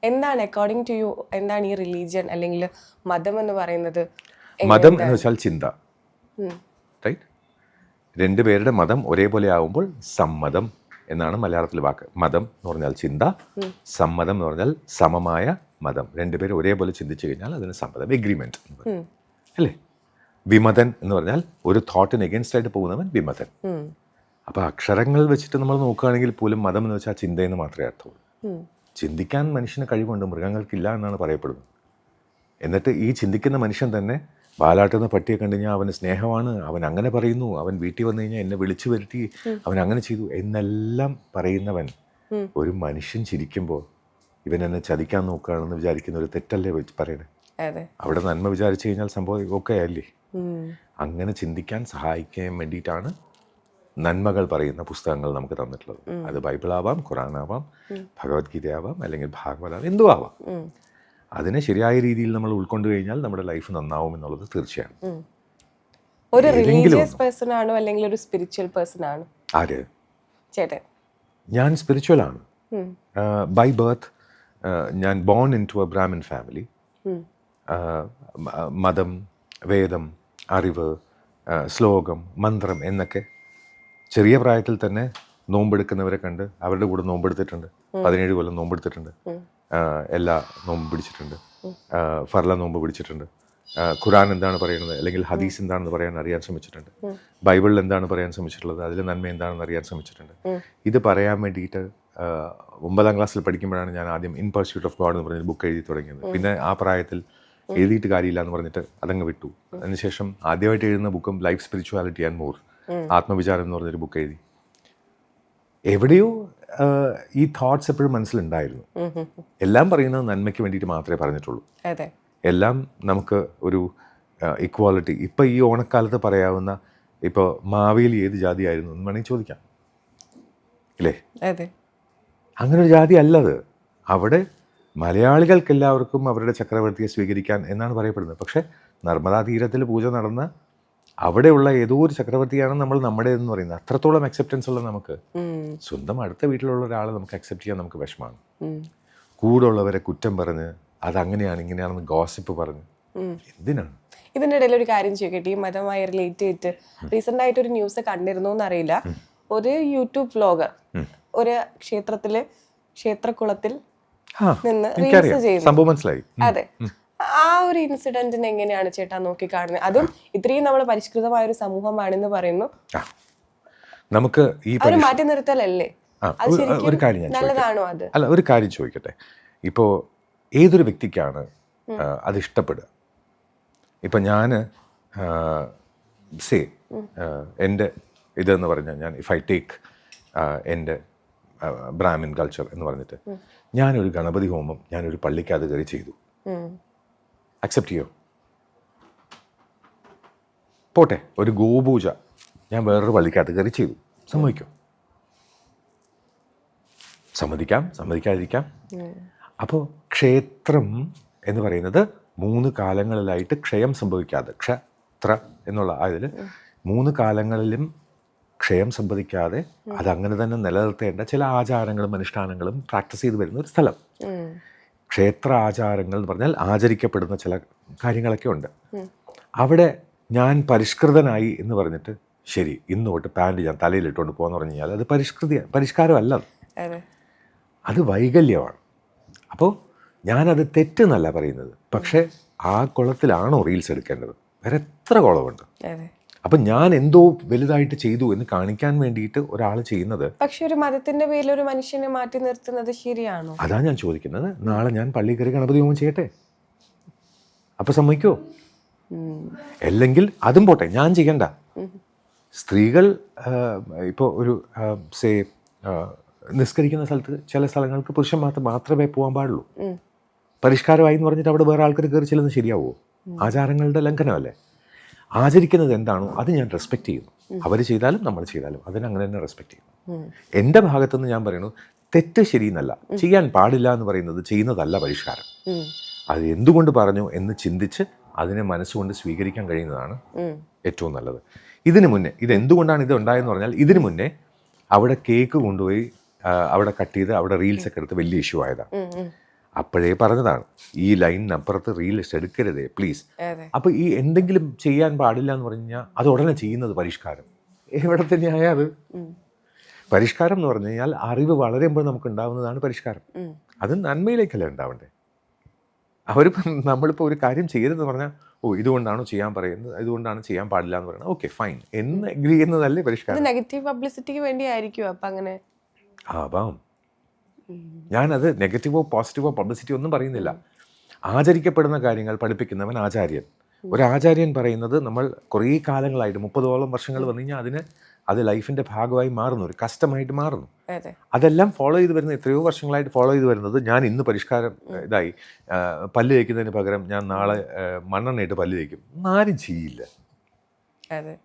എന്താണ് according to you എന്താണ് ഈ റിലീജിയൻ അല്ലെങ്കിൽ മതം എന്ന് പറയുന്നത്? മതം എന്ന് വെച്ചാൽ ചിന്ത, റൈറ്റ്? രണ്ടുപേരുടെ മതം ഒരേപോലെ ആവുമ്പോൾ സമ്മതം എന്നാണ് മലയാളത്തിൽ വാക്ക്. മതം എന്ന് പറഞ്ഞാൽ ചിന്ത, സമ്മതം എന്ന് പറഞ്ഞാൽ സമമായ മതം. രണ്ടുപേരും ഒരേപോലെ ചിന്തിച്ചു കഴിഞ്ഞാൽ അതിന് സമ്മതം, എഗ്രിമെന്റ് അല്ലേ? വിമതൻ എന്ന് പറഞ്ഞാൽ ഒരു തോട്ടിന് എഗൻസ്റ്റ് ആയിട്ട് പോകുന്നവൻ വിമതൻ. അപ്പൊ അക്ഷരങ്ങൾ വെച്ചിട്ട് നമ്മൾ നോക്കുകയാണെങ്കിൽ പോലും മതം എന്ന് വെച്ചാൽ ചിന്തയെന്ന് മാത്രമേ അർത്ഥമുള്ളൂ. ചിന്തിക്കാൻ മനുഷ്യന് കഴിവുണ്ട്, മൃഗങ്ങൾക്കില്ല എന്നാണ് പറയപ്പെടുന്നത്. എന്നിട്ട് ഈ ചിന്തിക്കുന്ന മനുഷ്യൻ തന്നെ വാലാട്ടുന്ന പട്ടിയെ കണ്ടു കഴിഞ്ഞാൽ അവന് സ്നേഹമാണ്, അവൻ അങ്ങനെ പറയുന്നു, അവൻ വീട്ടിൽ വന്നു കഴിഞ്ഞാൽ എന്നെ വിളിച്ചു വരുത്തി, അവൻ അങ്ങനെ ചെയ്തു എന്നെല്ലാം പറയുന്നവൻ ഒരു മനുഷ്യൻ ചിരിക്കുമ്പോൾ ഇവൻ എന്നെ ചതിക്കാൻ നോക്കുകയാണെന്ന് വിചാരിക്കുന്ന ഒരു തെറ്റല്ലേ പറയണേ? അവിടെ നന്മ വിചാരിച്ചു കഴിഞ്ഞാൽ സംഭവം ഓക്കെ അല്ലേ? അങ്ങനെ ചിന്തിക്കാൻ സഹായിക്കാൻ വേണ്ടിയിട്ടാണ് നന്മകൾ പറയുന്ന പുസ്തകങ്ങൾ നമുക്ക് തന്നിട്ടുള്ളത്. അത് ബൈബിളാവാം, ഖുറാനാവാം, ഭഗവത്ഗീതയാവാം, അല്ലെങ്കിൽ ഭാഗവതാവാം, എന്തും ആവാം. അതിനെ ശരിയായ രീതിയിൽ നമ്മൾ ഉൾക്കൊണ്ടു കഴിഞ്ഞാൽ നമ്മുടെ ലൈഫ് നന്നാവും എന്നുള്ളത് തീർച്ചയാണ്. ഒരു റിലീജിയസ് പേഴ്സൺ ആണോ അല്ലെങ്കിൽ ഒരു സ്പിരിച്വൽ പേഴ്സൺ ആണോ? ആര്? ചേട്ടൻ. ഞാൻ സ്പിരിച്വൽ ആണ്. ബൈ ബർത്ത് ഞാൻ born in to a Brahmin family. മതം, വേദം, അറിവ്, ശ്ലോകം, മന്ത്രം എന്നൊക്കെ ചെറിയ പ്രായത്തിൽ തന്നെ നോമ്പെടുക്കുന്നവരെ കണ്ട് അവരുടെ കൂടെ നോമ്പെടുത്തിട്ടുണ്ട്. 17 കൊല്ലം നോമ്പെടുത്തിട്ടുണ്ട്. എല്ലാ നോമ്പ് പിടിച്ചിട്ടുണ്ട്. ഫർല നോമ്പ് പിടിച്ചിട്ടുണ്ട്. ഖുറാൻ എന്താണ് പറയുന്നത് അല്ലെങ്കിൽ ഹദീസ് എന്താണെന്ന് അറിയാൻ ശ്രമിച്ചിട്ടുണ്ട്. ബൈബിളിൽ എന്താണ് പറയാൻ ശ്രമിച്ചിട്ടുള്ളത്, അതിൽ നന്മ എന്താണെന്ന് അറിയാൻ ശ്രമിച്ചിട്ടുണ്ട്. ഇത് പറയാൻ വേണ്ടിയിട്ട് 9ാം ക്ലാസ്സിൽ പഠിക്കുമ്പോഴാണ് ഞാൻ ആദ്യം ഇൻ പർസ്യൂട്ട് ഓഫ് ഗോഡ് എന്ന് പറഞ്ഞൊരു ബുക്ക് എഴുതി തുടങ്ങിയത്. പിന്നെ ആ പ്രായത്തിൽ എഴുതിയിട്ട് കാര്യമില്ല എന്ന് പറഞ്ഞിട്ട് അതങ്ങ് വിട്ടു. അതിനുശേഷം ആദ്യമായിട്ട് എഴുതുന്ന ബുക്കും ലൈഫ് സ്പിരിച്വാലിറ്റി ആൻഡ് മോർ, ആത്മവിചാരം എന്ന് പറഞ്ഞൊരു ബുക്ക് എഴുതി. എവിടെയോ ഈ തോട്ട്സ് എപ്പോഴും മനസ്സിലുണ്ടായിരുന്നു. എല്ലാം പറയുന്നത് നന്മയ്ക്ക് വേണ്ടിയിട്ട് മാത്രമേ പറഞ്ഞിട്ടുള്ളൂ. എല്ലാം നമുക്ക് ഒരു ഇക്വാലിറ്റി. ഇപ്പം ഈ ഓണക്കാലത്ത് പറയാവുന്ന ഇപ്പോൾ മാവേലി ഏത് ജാതിയായിരുന്നു എന്ന് വേണമെങ്കിൽ ചോദിക്കാം, ഇല്ലേ? അങ്ങനെ ഒരു ജാതി അല്ലത്. അവിടെ മലയാളികൾക്ക് എല്ലാവർക്കും അവരുടെ ചക്രവർത്തിയെ സ്വീകരിക്കാൻ എന്നാണ് പറയപ്പെടുന്നത്. പക്ഷേ നർമ്മദാ തീരത്തിൽ പൂജ നടന്ന അവിടെയുള്ള ഏതോ ഒരു ചക്രവർത്തിയാണ് നമ്മൾ നമ്മുടെ എന്ന് പറയുന്നത്. അത്രത്തോളം അക്സെപ്റ്റൻസ് ഉള്ള നമുക്ക് സ്വന്തം അടുത്ത വീട്ടിലുള്ള ഒരാളെ നമുക്ക് അക്സെപ്റ്റ് ചെയ്യാൻ നമുക്ക് വിഷമമാണ്. കൂടെ ഉള്ളവരെ കുറ്റം പറഞ്ഞ് അതങ്ങനെയാണ് ഇങ്ങനെയാണെന്ന് ഗോസിപ്പ് പറഞ്ഞ് എന്തിനാണ്? ഇതിൻ്റെ ഇടയിൽ ഒരു കാര്യം ചോദിക്കട്ടെ, ഈ മതമായി റിലേറ്റ് ചെയ്തിട്ട് റീസെന്റ് ആയിട്ട് ഒരു ന്യൂസ് കണ്ടിരുന്നു എന്നറിയില്ല. ഒരു യൂട്യൂബ് വ്ലോഗർ ഒരു ക്ഷേത്രക്കുളത്തിൽ നിന്ന് റീൽസ് ചെയ്യുന്നു. അതെ, ആ ഒരു ഇൻസിഡന്റിന് എങ്ങനെയാണ് ചേട്ടാ നോക്കി കാണുന്നത്? അതും ഇത്രയും നമ്മൾ പരിഷ്കൃതമായ ഒരു സമൂഹമാണെന്ന് പറയുന്നു, നമുക്ക് ഈ മാറ്റി നിർത്തലല്ലേ? ഒരു കാര്യം നല്ലതാണോ അത്? അല്ല, ഒരു കാര്യം ചോദിക്കട്ടെ. ഇപ്പോൾ ഏതൊരു വ്യക്തിക്കാണ് അത് ഇഷ്ടപ്പെടുക? ഇപ്പം ഞാൻ എൻ്റെ ഇതെന്ന് പറഞ്ഞാൽ ഞാൻ ഇഫ് ഐ ടേക്ക് എൻ്റെ ബ്രാഹ്മിൻ കൾച്ചർ എന്ന് പറഞ്ഞിട്ട് ഞാനൊരു ഗണപതി ഹോമം ഞാനൊരു പള്ളിക്കകത്ത് കയറി ചെയ്തു, അക്സെപ്റ്റ് ചെയ്യോ? പോട്ടെ, ഒരു ഗോപൂജ ഞാൻ വേറൊരു പള്ളിക്കകത്ത് കയറി ചെയ്തു, സമ്മതിക്കോ? സമ്മതിക്കാം, സമ്മതിക്കാതിരിക്കാം. അപ്പോൾ ക്ഷേത്രം എന്ന് പറയുന്നത് 3 കാലങ്ങളിലായിട്ട് ക്ഷയം സംഭവിക്കാതെ, ക്ഷത്ര എന്നുള്ള അതിൽ 3 കാലങ്ങളിലും ക്ഷയം സംഭവിക്കാതെ അതങ്ങനെ തന്നെ നിലനിർത്തേണ്ട ചില ആചാരങ്ങളും അനുഷ്ഠാനങ്ങളും പ്രാക്ടീസ് ചെയ്ത് വരുന്ന ഒരു സ്ഥലം. ക്ഷേത്ര ആചാരങ്ങൾ എന്ന് പറഞ്ഞാൽ ആചരിക്കപ്പെടുന്ന ചില കാര്യങ്ങളൊക്കെ ഉണ്ട്. അവിടെ ഞാൻ പരിഷ്കൃതനായി എന്ന് പറഞ്ഞിട്ട് ശരി ഇന്ന് തൊട്ട് പാൻറ് ഞാൻ തലയിലിട്ടുകൊണ്ട് പോകുന്ന പറഞ്ഞു കഴിഞ്ഞാൽ അത് പരിഷ്കാരമല്ല, അത് വൈകല്യമാണ്. അപ്പോൾ ഞാനത് തെറ്റെന്നല്ല പറയുന്നത്, പക്ഷേ ആ കുളത്തിലാണോ റീൽസ് എടുക്കേണ്ടത്? വേറെ എത്ര കുളമുണ്ട്. അപ്പം ഞാൻ എന്തോ വലുതായിട്ട് ചെയ്തു എന്ന് കാണിക്കാൻ വേണ്ടിയിട്ട് ഒരാൾ ചെയ്യുന്നത്. പക്ഷെ ഒരു മതത്തിന്റെ പേരിൽ ഒരു മനുഷ്യനെ മാറ്റി നിർത്തുന്നത് ശരിയാണോ? അതാ ഞാൻ ചോദിക്കുന്നത്. നാളെ ഞാൻ പള്ളി കയറി ഗണപതി ഹോമം ചെയ്യട്ടെ, അപ്പം സമ്മതിക്കോ? അല്ലെങ്കിൽ അതും പോട്ടെ, ഞാൻ ചെയ്യണ്ട. സ്ത്രീകൾ ഇപ്പോൾ ഒരു നിസ്കരിക്കുന്ന സ്ഥലത്ത് ചില സ്ഥലങ്ങൾക്ക് പുരുഷന്മാർക്ക് മാത്രമേ പോകാൻ പാടുള്ളൂ. പരിഷ്കാരമായി എന്ന് പറഞ്ഞിട്ട് അവിടെ വേറെ ആൾക്കാർ കയറി ചെല്ലുന്നത് ശരിയാവുമോ? ആചാരങ്ങളുടെ ലംഘനമല്ലേ? ആചരിക്കുന്നത് എന്താണോ അത് ഞാൻ റെസ്പെക്റ്റ് ചെയ്യുന്നു. അവർ ചെയ്താലും നമ്മൾ ചെയ്താലും അതിനങ്ങനെ തന്നെ റെസ്പെക്റ്റ് ചെയ്യുന്നു. എൻ്റെ ഭാഗത്തുനിന്ന് ഞാൻ പറയുന്നു, തെറ്റ് ശരിയെന്നല്ല, ചെയ്യാൻ പാടില്ല എന്ന് പറയുന്നത് ചെയ്യുന്നതല്ല പരിഷ്കാരം. അത് എന്തുകൊണ്ട് പറഞ്ഞു എന്ന് ചിന്തിച്ച് അതിനെ മനസ്സുകൊണ്ട് സ്വീകരിക്കാൻ കഴിയുന്നതാണ് ഏറ്റവും നല്ലത്. ഇതിനു മുന്നേ ഇതെന്തുകൊണ്ടാണ് ഇത് ഉണ്ടായെന്ന് പറഞ്ഞാൽ, ഇതിനു മുന്നേ അവിടെ കേക്ക് കൊണ്ടുപോയി അവിടെ കട്ട് ചെയ്ത് അവിടെ റീൽസൊക്കെ എടുത്ത് വലിയ ഇഷ്യൂ ആയതാണ്. അപ്പോഴേ പറഞ്ഞതാണ് ഈ ലൈനിനപ്പുറത്ത് റിയലിസ്റ്റ് എടുക്കരുതേ പ്ലീസ്. അതെ. അപ്പോൾ ഈ എന്തെങ്കിലും ചെയ്യാൻ പാടില്ല എന്ന് പറഞ്ഞു കഴിഞ്ഞാൽ അത് ഉടനെ ചെയ്യുന്നത് പരിഷ്കാരം. എവിടെ തന്നെയായ അത് പരിഷ്കാരം എന്ന് പറഞ്ഞു കഴിഞ്ഞാൽ അറിവ് വളരുമ്പോൾ നമുക്ക് ഉണ്ടാവുന്നതാണ് പരിഷ്കാരം. അത് നന്മയിലേക്കല്ല ഉണ്ടാവണ്ടേ. നമ്മളിപ്പോൾ ഒരു കാര്യം ചെയ്യരുതെന്ന് പറഞ്ഞാൽ ഇതുകൊണ്ടാണോ ചെയ്യാൻ പറയുന്നത്, ഇതുകൊണ്ടാണ് ചെയ്യാൻ പാടില്ല എന്ന് പറയുന്നത്, ഓക്കെ ഫൈൻ എന്ന് അഗ്രി ചെയ്യുന്നതല്ലേ പരിഷ്കാരം. നെഗറ്റീവ് പബ്ലിസിറ്റിക്ക് വേണ്ടി ആയിരിക്കും അപ്പം അങ്ങനെ. ആവാം. ഞാനത് നെഗറ്റീവോ പോസിറ്റീവോ പബ്ലിസിറ്റി ഒന്നും പറയുന്നില്ല. ആചരിക്കപ്പെടുന്ന കാര്യങ്ങൾ പഠിപ്പിക്കുന്നവൻ ആചാര്യൻ. ഒരാചാര്യൻ പറയുന്നത് നമ്മൾ കുറേ കാലങ്ങളായിട്ട് 30ഓളം വർഷങ്ങൾ വന്നു കഴിഞ്ഞാൽ അത് ലൈഫിൻ്റെ ഭാഗമായി മാറുന്നു, ഒരു കസ്റ്റമായിട്ട് മാറുന്നു. അതെല്ലാം ഫോളോ ചെയ്ത് വരുന്ന എത്രയോ വർഷങ്ങളായിട്ട് ഫോളോ ചെയ്ത് വരുന്നത്. ഞാൻ ഇന്ന് പരിഷ്കാരം ഇതായി പല്ല് തേക്കുന്നതിന് പകരം ഞാൻ നാളെ മണ്ണെണ്ണയിട്ട് പല്ല് തേക്കും, ആരും ചെയ്യില്ല.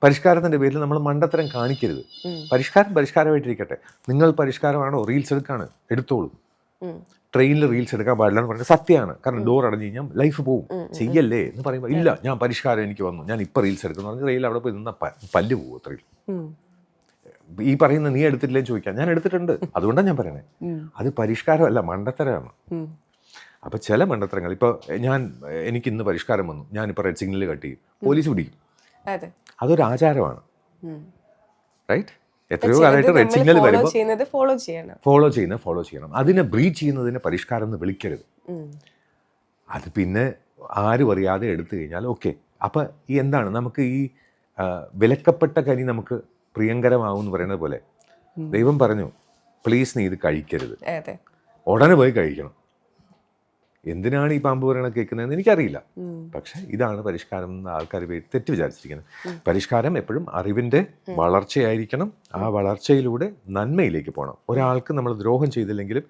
പരിഷ്കാരത്തിൻ്റെ പേരിൽ നമ്മൾ മണ്ടത്തരം കാണിക്കരുത്. പരിഷ്കാരമായിട്ടിരിക്കട്ടെ. നിങ്ങൾ പരിഷ്കാരമാണോ റീൽസ് എടുക്കാണ് എടുത്തോളൂ. ട്രെയിനിൽ റീൽസ് എടുക്കാൻ പാടില്ല എന്ന് പറഞ്ഞാൽ സത്യമാണ്. കാരണം ഡോർ അടഞ്ഞു കഴിഞ്ഞാൽ ലൈഫ് പോവും. ചെയ്യല്ലേ എന്ന് പറയുമ്പോൾ ഇല്ല ഞാൻ പരിഷ്കാരം എനിക്ക് വന്നു, ഞാൻ ഇപ്പോൾ റീൽസ് എടുക്കുന്നു പറഞ്ഞാൽ റെയിൽ അവിടെ പോയി നിന്നാൽ പല്ല് പോകും. അത്രയും ഈ പറയുന്ന നീ എടുത്തിട്ടില്ലേന്ന് ചോദിക്കാം, ഞാൻ എടുത്തിട്ടുണ്ട്, അതുകൊണ്ടാണ് ഞാൻ പറയണേ. അത് പരിഷ്കാരമല്ല, മണ്ടത്തരമാണ്. അപ്പോൾ ചില മണ്ടത്തരങ്ങൾ, ഇപ്പോൾ എനിക്ക് ഇന്ന് പരിഷ്കാരം വന്നു, ഞാനിപ്പോൾ റെഡ് സിഗ്നൽ കട്ട് ചെയ്യും, പോലീസ് പിടിക്കും. അതൊരു ആചാരമാണ്, റൈറ്റ്? എത്രയോ കാലമായിട്ട് റെഡ് സിഗ്നൽ വരുമ്പോൾ ഫോളോ ചെയ്യണം. അതിനെ ബ്രീച്ച് ചെയ്യുന്നതിനെ പരിഷ്കാരം എന്ന് വിളിക്കരുത്. അത് പിന്നെ ആരും അറിയാതെ എടുത്തു കഴിഞ്ഞാൽ ഓക്കെ. അപ്പം ഈ എന്താണ് നമുക്ക് ഈ വിലക്കപ്പെട്ട കനി നമുക്ക് പ്രിയങ്കരമാവും എന്ന് പറയുന്നത് പോലെ ദൈവം പറഞ്ഞു പ്ലീസ് നീ ഇത് കഴിക്കരുത്, ഉടനെ പോയി കഴിക്കണം. എന്തിനാണ് ഈ പാമ്പ് പറയണ കേൾക്കുന്നതെന്ന് എനിക്കറിയില്ല. പക്ഷെ ഇതാണ് പരിഷ്കാരം എന്ന് ആൾക്കാർ തെറ്റ് വിചാരിച്ചിരിക്കുന്നത്. പരിഷ്കാരം എപ്പോഴും അറിവിൻ്റെ വളർച്ചയായിരിക്കണം. ആ വളർച്ചയിലൂടെ നന്മയിലേക്ക് പോകണം. ഒരാൾക്ക് നമ്മൾ ദ്രോഹം ചെയ്തില്ലെങ്കിലും,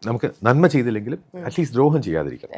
നമുക്ക് നന്മ ചെയ്തില്ലെങ്കിലും അറ്റ്ലീസ്റ്റ് ദ്രോഹം ചെയ്യാതിരിക്കണം.